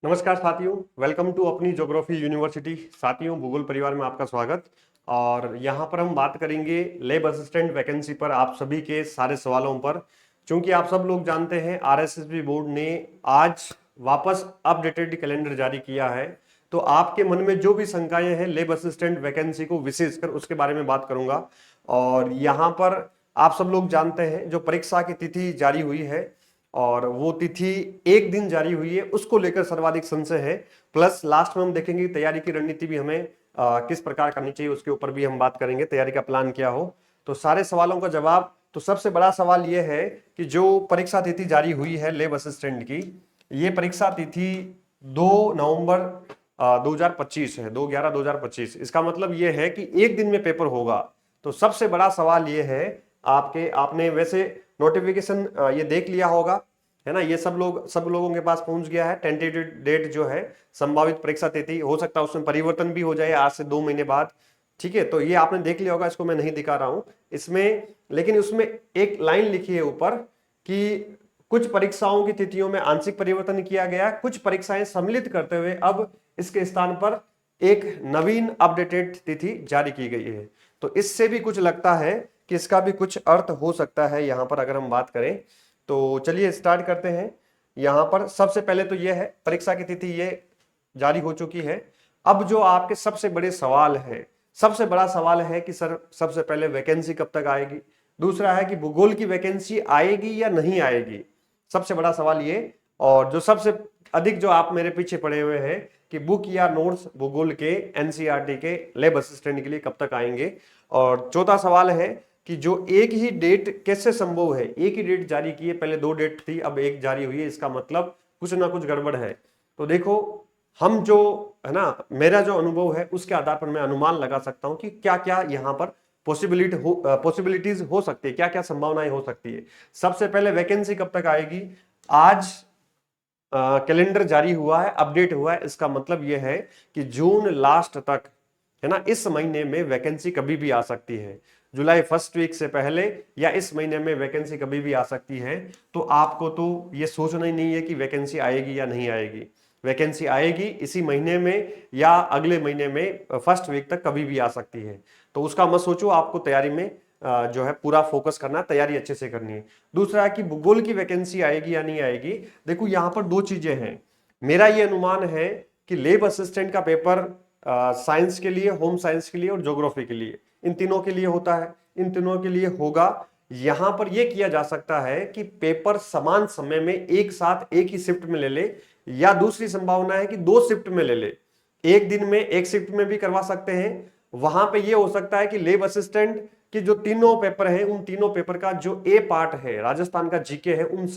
नमस्कार साथियों, welcome to अपनी ज्योग्राफी यूनिवर्सिटी। साथियों, भूगोल परिवार में आपका स्वागत। और यहाँ पर हम बात करेंगे लैब असिस्टेंट वैकेंसी पर, आप सभी के सारे सवालों पर। क्योंकि आप सब लोग जानते हैं आरएसएसबी बोर्ड ने आज वापस अपडेटेड कैलेंडर जारी किया है। तो आपके मन में जो भी शंकाएं हैं लैब असिस्टेंट वैकेंसी को विशेषकर, उसके बारे में बात करूंगा। और यहाँ पर आप सब लोग जानते हैं जो परीक्षा की तिथि जारी हुई है और वो तिथि एक दिन जारी हुई है, उसको लेकर सर्वाधिक संशय है। प्लस लास्ट में हम देखेंगे तैयारी की रणनीति भी हमें किस प्रकार करनी चाहिए, उसके ऊपर भी हम बात करेंगे, तैयारी का प्लान क्या हो। तो सारे सवालों का जवाब, तो सबसे बड़ा सवाल ये है कि जो परीक्षा तिथि जारी हुई है लैब असिस्टेंट की, ये परीक्षा तिथि 2 नवंबर 2025 है, 2/11/2025। इसका मतलब ये है कि एक दिन में पेपर होगा। तो सबसे बड़ा सवाल ये है, आपने वैसे नोटिफिकेशन ये देख लिया होगा, है ना। ये सब लोगों के पास पहुंच गया है। टेंटेटिव डेट जो है, संभावित परीक्षा तिथि, हो सकता है उसमें परिवर्तन भी हो जाए आज से 2 महीने बाद। ठीक है, तो ये आपने देख लिया होगा, इसको मैं नहीं दिखा रहा हूं इसमें। लेकिन उसमें एक लाइन लिखी है ऊपर कि कुछ परीक्षाओं की तिथियों में आंशिक परिवर्तन किया गया, कुछ परीक्षाएं सम्मिलित करते हुए अब इसके स्थान पर एक नवीन अपडेटेड तिथि जारी की गई है। तो इससे भी कुछ लगता है कि इसका भी कुछ अर्थ हो सकता है यहां पर, अगर हम बात करें तो। चलिए स्टार्ट करते हैं। यहां पर सबसे पहले तो यह है, परीक्षा की तिथि ये जारी हो चुकी है। अब जो आपके सबसे बड़े सवाल है, सबसे बड़ा सवाल है कि सर सबसे पहले वैकेंसी कब तक आएगी, दूसरा है कि भूगोल की वैकेंसी आएगी या नहीं आएगी, सबसे बड़ा सवाल ये। और जो सबसे अधिक, जो आप मेरे पीछे पड़े हुए हैं कि बुक या नोट्स भूगोल के एनसीईआरटी के लैब असिस्टेंट के लिए कब तक आएंगे। और चौथा सवाल है कि जो एक ही डेट कैसे संभव है, एक ही डेट जारी की है, पहले 2 डेट थी अब एक जारी हुई है, इसका मतलब कुछ ना कुछ गड़बड़ है। तो देखो, हम जो है ना, मेरा जो अनुभव है उसके आधार पर मैं अनुमान लगा सकता हूं कि क्या क्या यहां पर पॉसिबिलिटीज हो सकती है, क्या क्या संभावनाएं हो सकती है। सबसे पहले वैकेंसी कब तक आएगी, आज कैलेंडर जारी हुआ है, अपडेट हुआ है, इसका मतलब यह है कि जून लास्ट तक, है ना, इस महीने में वैकेंसी कभी भी आ सकती है। जुलाई फर्स्ट वीक से पहले या इस महीने में वैकेंसी कभी भी आ सकती है। तो आपको तो ये सोचना ही नहीं है कि वैकेंसी आएगी या नहीं आएगी। वैकेंसी आएगी इसी महीने में या अगले महीने में फर्स्ट वीक तक कभी भी आ सकती है। तो उसका मत सोचो, आपको तैयारी में जो है पूरा फोकस करना है, तैयारी अच्छे से करनी है। दूसरा है कि भूगोल की वैकेंसी आएगी या नहीं आएगी। देखो यहां पर दो चीजें हैं। मेरा ये अनुमान है कि लैब असिस्टेंट का पेपर साइंस के लिए, होम साइंस के लिए और ज्योग्राफी के लिए, इन तीनों के लिए होता है, इन तीनों के लिए होगा। यहां पर यह किया जा सकता है कि पेपर समान समय में एक साथ एक ही शिफ्ट में ले ले, या दूसरी संभावना है कि 2 शिफ्ट में ले ले। एक दिन में एक शिफ्ट में भी करवा सकते हैं। वहां पे यह हो सकता है कि लैब असिस्टेंट कि जो तीनों पेपर हैं, उन तीनों पेपर का जो ए पार्ट है, राजस्थान का जीके है, उन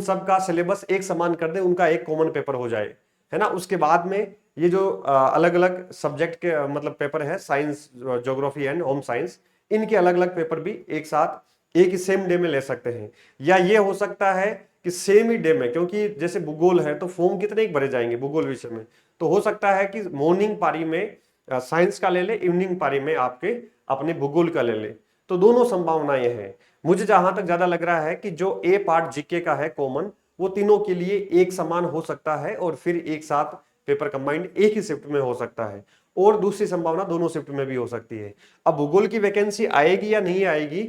सब का सिलेबस एक समान कर दे, उनका एक कॉमन पेपर हो जाए, है ना। उसके बाद में ये जो अलग अलग सब्जेक्ट के मतलब पेपर है, science, geography and home science, इनके अलग अलग पेपर भी एक साथ एक ही सेम डे में ले सकते हैं। या ये हो सकता है कि सेम ही डे में, क्योंकि जैसे भूगोल है तो फॉर्म कितने भरे जाएंगे भूगोल विषय में, तो हो सकता है कि मॉर्निंग पारी में साइंस का ले ले, इवनिंग पारी में आपके अपने भूगोल का ले ले। तो दोनों संभावनाएं हैं। मुझे जहां तक ज्यादा लग रहा है कि जो ए पार्ट जीके का है कॉमन, वो तीनों के लिए एक समान हो सकता है और फिर एक साथ पेपर कंबाइंड एक ही शिफ्ट में हो सकता है। और दूसरी संभावना दोनों शिफ्ट में भी हो सकती है। अब भूगोल की वैकेंसी आएगी या नहीं आएगी,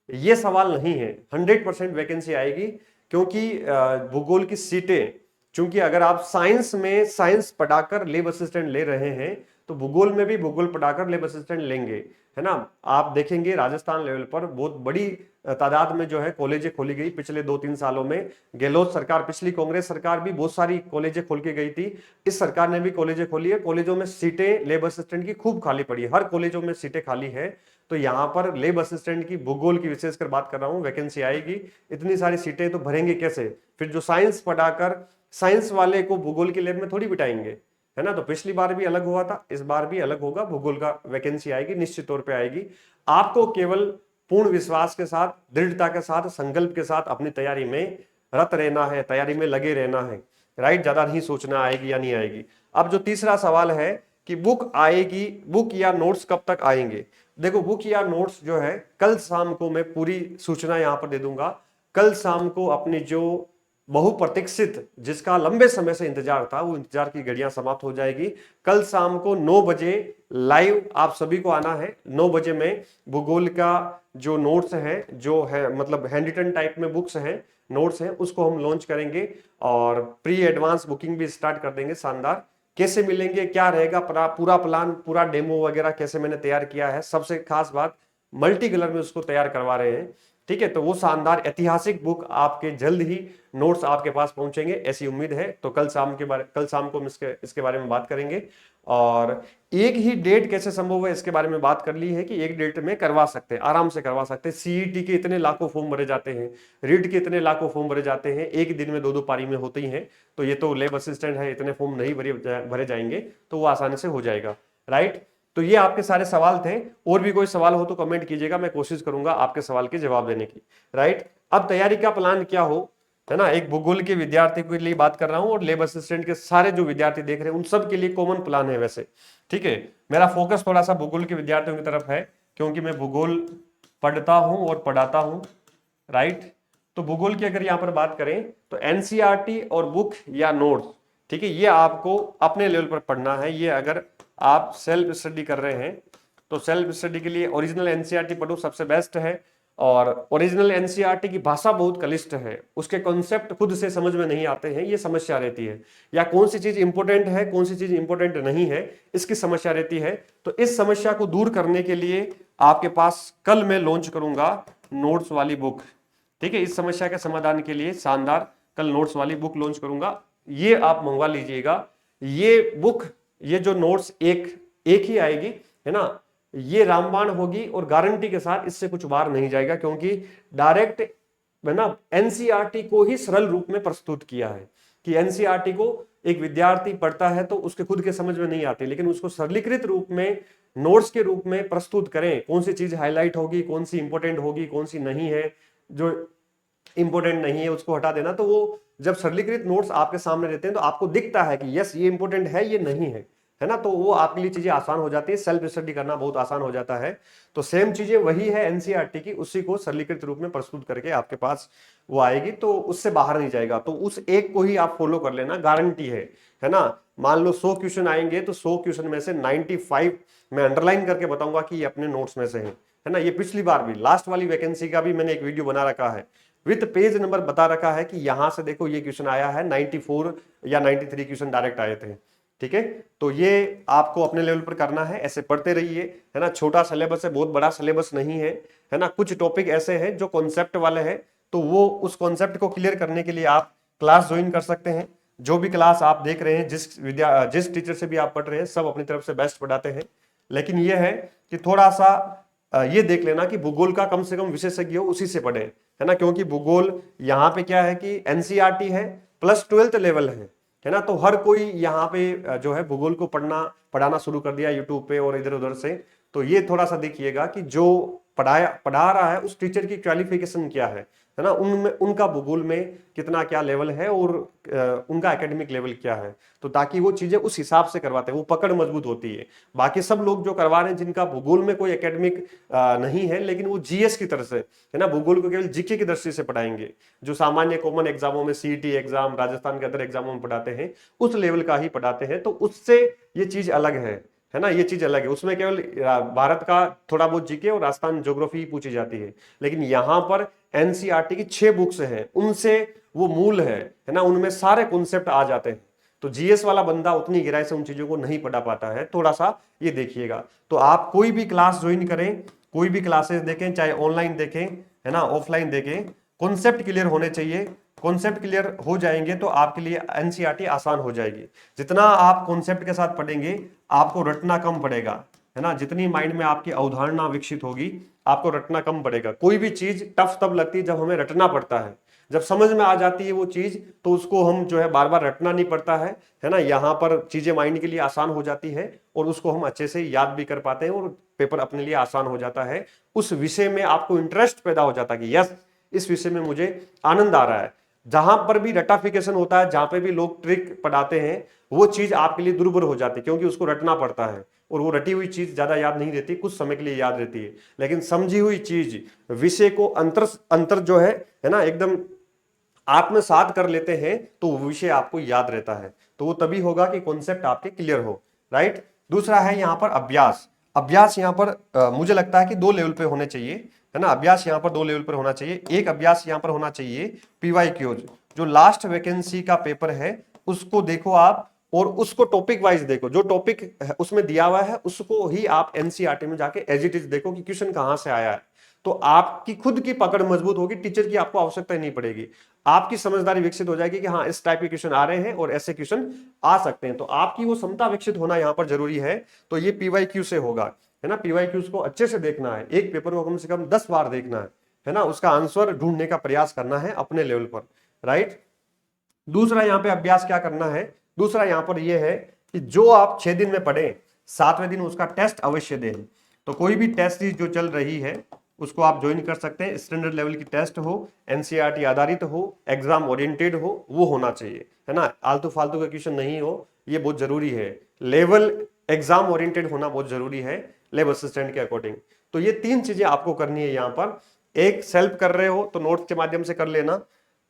ये सवाल नहीं है। 100% वैकेंसी आएगी, क्योंकि भूगोल की सीटें, चूंकि अगर आप साइंस में साइंस पढ़ाकर लैब असिस्टेंट ले रहे हैं, तो भूगोल में भी भूगोल पढ़ाकर लैब असिस्टेंट लेंगे, है ना। आप देखेंगे राजस्थान लेवल पर बहुत बड़ी तादाद में जो है कॉलेजें खोली गई पिछले 2-3 सालों में। गहलोत सरकार, पिछली कांग्रेस सरकार भी बहुत सारी कॉलेजें खोल के गई थी, इस सरकार ने भी कॉलेजें खोली है। कॉलेजों में सीटें लैब असिस्टेंट की खूब खाली पड़ी है, हर कॉलेजों में सीटें खाली है। तो यहां पर लैब असिस्टेंट की, भूगोल की विशेषकर बात कर रहा हूं, वैकेंसी आएगी। इतनी सारी सीटें तो भरेंगे कैसे, फिर जो साइंस पढ़ाकर साइंस वाले को भूगोल की लैब में थोड़ी बिठाएंगे, है ना। तो पिछली बार भी अलग हुआ था, इस बार भी अलग होगा। भूगोल का वैकेंसी आएगी, निश्चित तौर पे आएगी। आपको केवल पूर्ण विश्वास के साथ, दृढ़ता के साथ, संकल्प के साथ अपनी तैयारी में रत रहना है, तैयारी में लगे रहना है, राइट। ज्यादा नहीं सोचना आएगी या नहीं आएगी। अब जो तीसरा सवाल है कि बुक आएगी, बुक या नोट्स कब तक आएंगे। देखो बुक या नोट्स जो है, कल शाम को मैं पूरी सूचना यहां पर दे दूंगा। कल शाम को अपनी जो बहुप्रतीक्षित, जिसका लंबे समय से इंतजार था, वो इंतजार की घड़ियां समाप्त हो जाएगी। कल शाम को 9 बजे लाइव आप सभी को आना है। 9 बजे में भूगोल का जो नोट्स है, जो है मतलब हैंड रिटन टाइप में बुक्स हैं, नोट्स हैं, उसको हम लॉन्च करेंगे और प्री एडवांस बुकिंग भी स्टार्ट कर देंगे। शानदार। कैसे मिलेंगे, क्या रहेगा, पूरा प्लान, पूरा डेमो वगैरह कैसे मैंने तैयार किया है, सबसे खास बात मल्टी कलर में उसको तैयार करवा रहे हैं। ठीक है, तो वो शानदार ऐतिहासिक बुक आपके जल्द ही नोट्स आपके पास पहुंचेंगे, ऐसी उम्मीद है। तो कल शाम को हम इसके बारे में बात करेंगे। और एक ही डेट कैसे संभव है इसके बारे में बात कर ली है कि एक डेट में करवा सकते हैं, आराम से करवा सकते हैं। सीईटी के इतने लाखों फॉर्म भरे जाते हैं, रीट के इतने लाखों फॉर्म भरे जाते हैं, एक दिन में 2-2 पारी में होते ही हैं। तो ये तो लैब असिस्टेंट है, इतने फॉर्म नहीं भरे जाएंगे, तो वो आसानी से हो जाएगा। राइट। तो ये आपके सारे सवाल थे। और भी कोई सवाल हो तो कमेंट कीजिएगा, मैं कोशिश करूंगा आपके सवाल के जवाब देने की। राइट। अब तैयारी का प्लान क्या हो, है ना, एक भूगोल के विद्यार्थी के लिए बात कर रहा हूं और लैब असिस्टेंट के सारे जो विद्यार्थी देख रहे हैं उन सब के लिए कॉमन प्लान है वैसे। ठीक है, मेरा फोकस थोड़ा सा भूगोल के विद्यार्थियों की तरफ है, क्योंकि मैं भूगोल पढ़ता हूं और पढ़ाता हूं। राइट। तो भूगोल की अगर यहां पर बात करें तो एनसीईआरटी और बुक या नोट्स, ठीक है, ये आपको अपने लेवल पर पढ़ना है। ये अगर आप सेल्फ स्टडी कर रहे हैं तो सेल्फ स्टडी के लिए ओरिजिनल एनसीईआरटी पढ़ो, सबसे बेस्ट है। और ओरिजिनल एनसीईआरटी की भाषा बहुत क्लिष्ट है, उसके कॉन्सेप्ट खुद से समझ में नहीं आते हैं, ये समस्या रहती है। या कौन सी चीज इंपॉर्टेंट है, कौन सी चीज इंपॉर्टेंट नहीं है, इसकी समस्या रहती है। तो इस समस्या को दूर करने के लिए आपके पास कल मैं लॉन्च करूंगा नोट्स वाली बुक। ठीक है, इस समस्या के समाधान के लिए शानदार कल नोट्स वाली बुक लॉन्च करूंगा, ये आप मंगवा लीजिएगा। ये बुक, ये जो नोट्स एक ही आएगी, है ना, ये रामबाण होगी और गारंटी के साथ इससे कुछ बाहर नहीं जाएगा, क्योंकि डायरेक्ट, है ना, एनसीईआरटी को ही सरल रूप में प्रस्तुत किया है। कि एनसीईआरटी को एक विद्यार्थी पढ़ता है तो उसके खुद के समझ में नहीं आती, लेकिन उसको सरलीकृत रूप में नोट्स के रूप में प्रस्तुत करें, कौन सी चीज हाईलाइट होगी, कौन सी इंपॉर्टेंट होगी, कौन सी नहीं है, जो इंपॉर्टेंट नहीं है उसको हटा देना। तो वो जब सरलीकृत नोट्स आपके सामने रहते हैं तो आपको दिखता है कि यस ये इंपॉर्टेंट है, ये नहीं है ना, तो वो आपके लिए चीजें आसान हो जाती है, सेल्फ स्टडी करना बहुत आसान हो जाता है। तो सेम चीजें वही है एनसीईआरटी की, उसी को सरलीकृत रूप में प्रस्तुत करके आपके पास वो आएगी, तो उससे बाहर नहीं जाएगा। तो उस एक को ही आप फॉलो कर लेना, गारंटी है ना। मान लो 100 क्वेश्चन आएंगे तो 100 क्वेश्चन में से 95 मैं अंडरलाइन करके बताऊंगा कि ये अपने नोट्स में से है ना। ये पिछली बार भी, लास्ट वाली वैकेंसी का भी मैंने एक वीडियो बना रखा है, विद पेज नंबर बता रखा है कि यहां से देखो ये क्वेश्चन आया है, 94 या 93 क्वेश्चन डायरेक्ट आए थे। ठीक है, तो ये आपको अपने लेवल पर करना है, ऐसे पढ़ते रहिए, है ना। छोटा सिलेबस है, बहुत बड़ा सिलेबस नहीं है ना। कुछ टॉपिक ऐसे हैं जो कॉन्सेप्ट वाले हैं, तो वो उस कॉन्सेप्ट को क्लियर करने के लिए आप क्लास ज्वाइन कर सकते हैं। जो भी क्लास आप देख रहे हैं, जिस टीचर से भी आप पढ़ रहे हैं, सब अपनी तरफ से बेस्ट पढ़ाते हैं। लेकिन ये है कि थोड़ा सा ये देख लेना कि भूगोल का कम से कम विशेषज्ञ हो, उसी से पढ़े, है ना। क्योंकि भूगोल यहाँ पे क्या है कि एनसीईआरटी है प्लस 12th लेवल है ना। तो हर कोई यहाँ पे जो है भूगोल को पढ़ाना शुरू कर दिया यूट्यूब पे और इधर उधर से। तो ये थोड़ा सा देखिएगा कि जो पढ़ा रहा है उस टीचर की क्वालिफिकेशन क्या है ना, उनमें उनका भूगोल में कितना क्या लेवल है और उनका एकेडमिक लेवल क्या है, तो ताकि वो चीजें उस हिसाब से करवाते हैं, वो पकड़ मजबूत होती है। बाकी सब लोग जो करवा रहे हैं जिनका भूगोल में कोई एकेडमिक नहीं है, लेकिन वो जीएस की तरह से, है ना, भूगोल को केवल जीके की दृष्टि से पढ़ाएंगे, जो सामान्य कॉमन एग्जामों में सीईटी एग्जाम, राजस्थान के अदर एग्जामों में पढ़ाते हैं, उस लेवल का ही पढ़ाते हैं। तो उससे ये चीज अलग है ना, ये चीज अलग है। उसमें केवल भारत का थोड़ा बहुत जीके और राजस्थान ज्योग्राफी पूछी जाती है, लेकिन यहाँ पर एनसीईआरटी की 6 बुक्स हैं, उनसे वो मूल है ना, उनमें सारे कॉन्सेप्ट आ जाते हैं। तो जीएस वाला बंदा उतनी गहराई से उन चीजों को नहीं पढ़ा पाता है, थोड़ा सा ये देखिएगा। तो आप कोई भी क्लास ज्वाइन करें, कोई भी क्लासेस देखें, चाहे ऑनलाइन देखें, है ना, ऑफलाइन देखें, कॉन्सेप्ट क्लियर होने चाहिए। कॉन्सेप्ट क्लियर हो जाएंगे तो आपके लिए एनसीईआरटी आसान हो जाएगी। जितना आप कॉन्सेप्ट के साथ पढ़ेंगे आपको रटना कम पड़ेगा, है ना। जितनी माइंड में आपकी अवधारणा विकसित होगी आपको रटना कम पड़ेगा। कोई भी चीज टफ तब लगती है जब हमें रटना पड़ता है, जब समझ में आ जाती है वो चीज तो उसको हम जो है बार बार रटना नहीं पड़ता है ना। यहाँ पर चीजें माइंड के लिए आसान हो जाती है और उसको हम अच्छे से याद भी कर पाते हैं और पेपर अपने लिए आसान हो जाता है। उस विषय में आपको इंटरेस्ट पैदा हो जाता है कि यस इस विषय में मुझे आनंद आ रहा है। जहां पर भी रटाफिकेशन होता है, जहां पे भी लोग ट्रिक पढ़ाते हैं, वो चीज आपके लिए दुर्बर हो जाती है, क्योंकि उसको रटना पड़ता है और वो रटी हुई चीज ज्यादा याद नहीं रहती, कुछ समय के लिए याद रहती है। लेकिन समझी हुई चीज, विषय को अंतर जो है ना, एकदम आप में साथ कर लेते हैं तो वो विषय आपको याद रहता है, तो वो तभी होगा कि कॉन्सेप्ट आपके क्लियर हो, राइट। दूसरा है यहाँ पर अभ्यास। अभ्यास यहाँ पर मुझे लगता है कि 2 लेवल पे होने चाहिए, है ना। अभ्यास यहाँ पर 2 लेवल पर होना चाहिए। एक अभ्यास यहाँ पर होना चाहिए पीवाईक्यूज, जो लास्ट वैकेंसी का पेपर है उसको देखो आप, और उसको टॉपिक वाइज देखो, जो टॉपिक उसमें दिया हुआ है उसको ही आप एनसीईआरटी में जाके एज इट इज देखो कि क्वेश्चन कहां से आया है। तो आपकी खुद की पकड़ मजबूत होगी, टीचर की आपको आवश्यकता ही नहीं पड़ेगी। आपकी समझदारी विकसित हो जाएगी कि हाँ इस टाइप के क्वेश्चन आ रहे हैं और ऐसे क्वेश्चन आ सकते हैं, तो आपकी वो क्षमता विकसित होना यहाँ पर जरूरी है। तो ये पीवाईक्यू से होगा, है ना। पीवाईक्यूज को अच्छे से देखना है, एक पेपर को कम से कम 10 बार देखना है ना, उसका आंसर ढूंढने का प्रयास करना है अपने लेवल पर, राइट। दूसरा यहाँ पे अभ्यास क्या करना है, दूसरा यहाँ पर यह है कि जो आप 6 दिन में पढ़े, 7वें दिन उसका टेस्ट अवश्य दें। तो कोई भी टेस्ट सीरीज जो चल रही है उसको आप ज्वाइन कर सकते हैं। स्टैंडर्ड लेवल की टेस्ट हो, एनसीईआरटी आधारित हो, एग्जाम ओरिएंटेड हो, वो होना चाहिए, है ना। आलतू फालतू का क्वेश्चन नहीं हो, ये बहुत जरूरी है। लेवल एग्जाम ओरिएंटेड होना बहुत जरूरी है लैब असिस्टेंट के अकॉर्डिंग। तो ये 3 चीजें आपको करनी है यहाँ पर। एक, सेल्फ कर रहे हो तो नोट्स के माध्यम से कर लेना।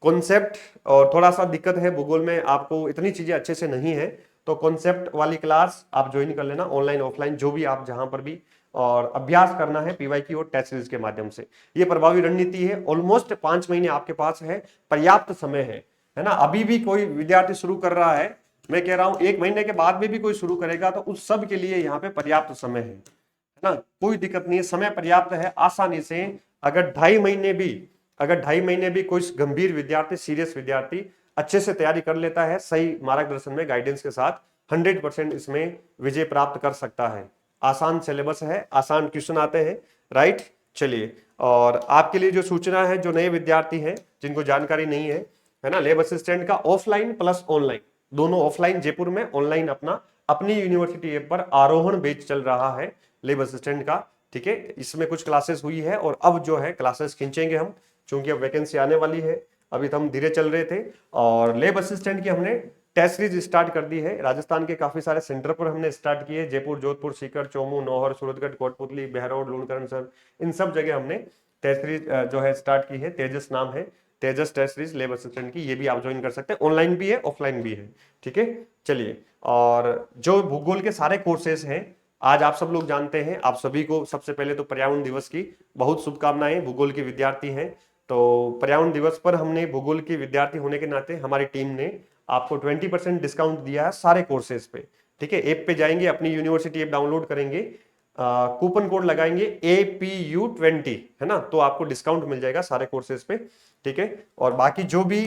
कॉन्सेप्ट, और थोड़ा सा दिक्कत है भूगोल में, आपको इतनी चीजें अच्छे से नहीं है, तो कॉन्सेप्ट वाली क्लास आप ज्वाइन कर लेना, ऑनलाइन ऑफलाइन जो भी आप जहां पर भी। और अभ्यास करना है पीवाईक्यू और टेस्ट सीरीज के माध्यम से। ये प्रभावी रणनीति है। ऑलमोस्ट 5 महीने आपके पास है, पर्याप्त समय है ना। अभी भी कोई विद्यार्थी शुरू कर रहा है, मैं कह रहा हूं 1 महीने के बाद में भी कोई शुरू करेगा तो उस सब के लिए यहाँ पे पर्याप्त समय है ना। कोई दिक्कत नहीं है, समय पर्याप्त है। आसानी से अगर 2.5 महीने भी कोई गंभीर विद्यार्थी, सीरियस विद्यार्थी अच्छे से तैयारी कर लेता है, सही मार्गदर्शन में, गाइडेंस के साथ, 100% इसमें विजय प्राप्त कर सकता है। आसान सिलेबस है, आसान क्वेश्चन आते हैं, राइट। चलिए, और आपके लिए जो सूचना है, जो नए विद्यार्थी हैं जिनको जानकारी नहीं है ना, लैब असिस्टेंट का ऑफलाइन प्लस ऑनलाइन दोनों, ऑफलाइन जयपुर में, ऑनलाइन अपनी यूनिवर्सिटी ऐप पर आरोहण बैच चल रहा है लैब असिस्टेंट का, ठीक है। इसमें कुछ क्लासेस हुई है और अब जो है क्लासेस खींचेंगे हम, क्योंकि अब वैकेंसी आने वाली है। अभी तो हम धीरे चल रहे थे। और लैब असिस्टेंट की हमने टेस्ट सीरीज स्टार्ट कर दी है। राजस्थान के काफी सारे सेंटर पर हमने स्टार्ट किए, जयपुर, जोधपुर, सीकर, चौमू, नौहर, सूरतगढ़, कोटपुतली, बहरौड, लूणकरण सर, इन सब जगह हमने टेस्ट सीरीज जो है स्टार्ट की है। तेजस नाम है, तेजस टेस्ट सीरीज लैब असिस्टेंट की, ये भी आप ज्वाइन कर सकते हैं। ऑनलाइन भी है, ऑफलाइन भी है, ठीक है। चलिए, और जो भूगोल के सारे कोर्सेस हैं आज आप सब लोग जानते हैं। आप सभी को सबसे पहले तो पर्यावरण दिवस की बहुत शुभकामनाएं। भूगोल के विद्यार्थी हैं तो पर्यावरण दिवस पर हमने भूगोल के विद्यार्थी होने के नाते हमारी टीम ने आपको 20% डिस्काउंट दिया है सारे कोर्सेज पे, ठीक है। ऐप पे जाएंगे, अपनी यूनिवर्सिटी ऐप डाउनलोड करेंगे, कूपन कोड लगाएंगे APU20, है ना, तो आपको डिस्काउंट मिल जाएगा सारे कोर्सेज पे, ठीक है। और बाकी जो भी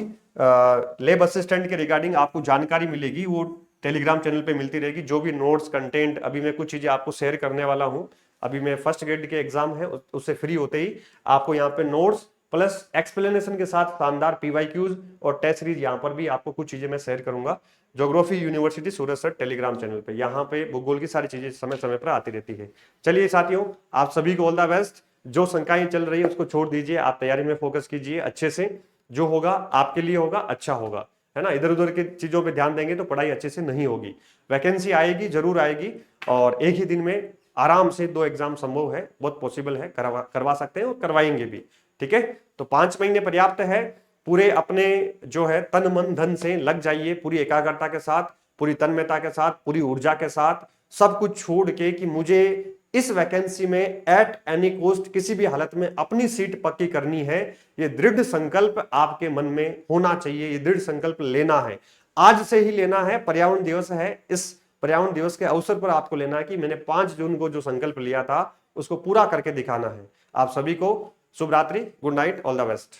लैब असिस्टेंट के रिगार्डिंग आपको जानकारी मिलेगी वो टेलीग्राम चैनल पे मिलती रहेगी। जो भी नोट्स, कंटेंट, अभी मैं कुछ चीजें आपको शेयर करने वाला हूं। अभी मैं फर्स्ट ग्रेड के एग्जाम है, उससे फ्री होते ही आपको यहाँ पे नोट्स प्लस एक्सप्लेनेशन के साथ शानदार पीवाईक्यूज और टेस्ट सीरीज यहाँ पर भी आपको कुछ चीजें मैं शेयर करूंगा। ज्योग्राफी यूनिवर्सिटी सूरत सर टेलीग्राम चैनल पे, यहाँ पे भूगोल की सारी चीजें समय समय पर आती रहती है। चलिए साथियों, आप सभी को ऑल द बेस्ट। जो शंकाएं चल रही है उसको छोड़ दीजिए, आप तैयारी में फोकस कीजिए अच्छे से। जो होगा आपके लिए होगा, अच्छा होगा, है ना। इधर उधर की चीजों पे ध्यान देंगे तो पढ़ाई अच्छे से नहीं होगी। वैकेंसी आएगी, जरूर आएगी, और एक ही दिन में आराम से 2 एग्जाम संभव है, बहुत पॉसिबल है, करवा सकते हैं और करवाएंगे भी, ठीक है। तो 5 महीने पर्याप्त है। पूरे अपने जो है तन मन धन से लग जाइए, पूरी एकाग्रता के साथ, पूरी तन्मयता के साथ, पूरी ऊर्जा के साथ, सब कुछ छोड़ के कि मुझे इस वैकेंसी में एट एनी कॉस्ट, किसी भी हालत में अपनी सीट पक्की करनी है। ये दृढ़ संकल्प आपके मन में होना चाहिए, ये दृढ़ संकल्प लेना है, आज से ही लेना है। पर्यावरण दिवस है, इस पर्यावरण दिवस के अवसर पर आपको लेना है कि मैंने 5 जून को जो संकल्प लिया था उसको पूरा करके दिखाना है। आप सभी को शुभ रात्रि, good night, all the best.